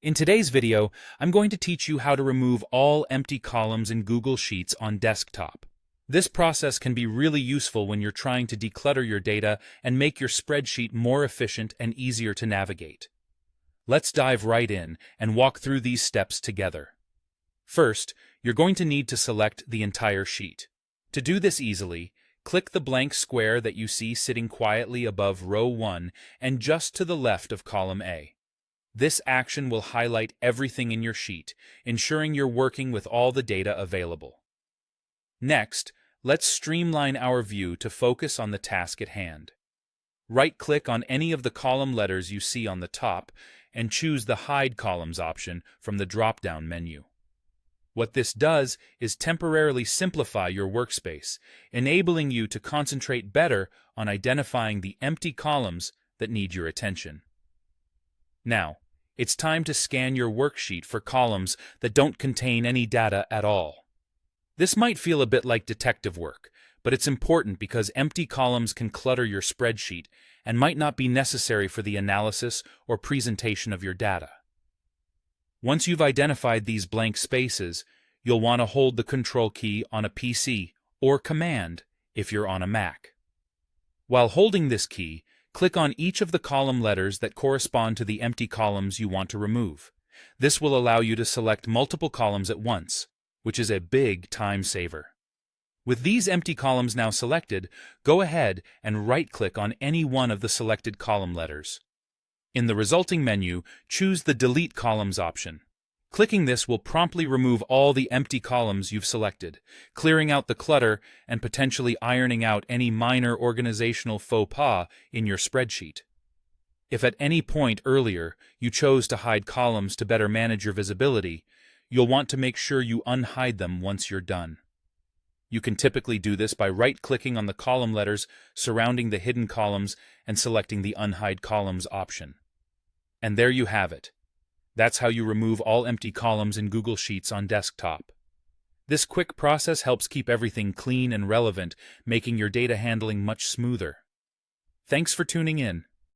In today's video, I'm going to teach you how to remove all empty columns in Google Sheets on desktop. This process can be really useful when you're trying to declutter your data and make your spreadsheet more efficient and easier to navigate. Let's dive right in and walk through these steps together. First, you're going to need to select the entire sheet. To do this easily, click the blank square that you see sitting quietly above row 1 and just to the left of column A. This action will highlight everything in your sheet, ensuring you're working with all the data available. Next, let's streamline our view to focus on the task at hand. Right-click on any of the column letters you see on the top and choose the Hide Columns option from the drop-down menu. What this does is temporarily simplify your workspace, enabling you to concentrate better on identifying the empty columns that need your attention. Now, it's time to scan your worksheet for columns that don't contain any data at all. This might feel a bit like detective work, but it's important because empty columns can clutter your spreadsheet and might not be necessary for the analysis or presentation of your data. Once you've identified these blank spaces, you'll want to hold the Control key on a PC or Command if you're on a Mac. While holding this key, click on each of the column letters that correspond to the empty columns you want to remove. This will allow you to select multiple columns at once, which is a big time saver. With these empty columns now selected, go ahead and right-click on any one of the selected column letters. In the resulting menu, choose the Delete Columns option. Clicking this will promptly remove all the empty columns you've selected, clearing out the clutter and potentially ironing out any minor organizational faux pas in your spreadsheet. If at any point earlier you chose to hide columns to better manage your visibility, you'll want to make sure you unhide them once you're done. You can typically do this by right-clicking on the column letters surrounding the hidden columns and selecting the Unhide Columns option. And there you have it. That's how you remove all empty columns in Google Sheets on desktop. This quick process helps keep everything clean and relevant, making your data handling much smoother. Thanks for tuning in.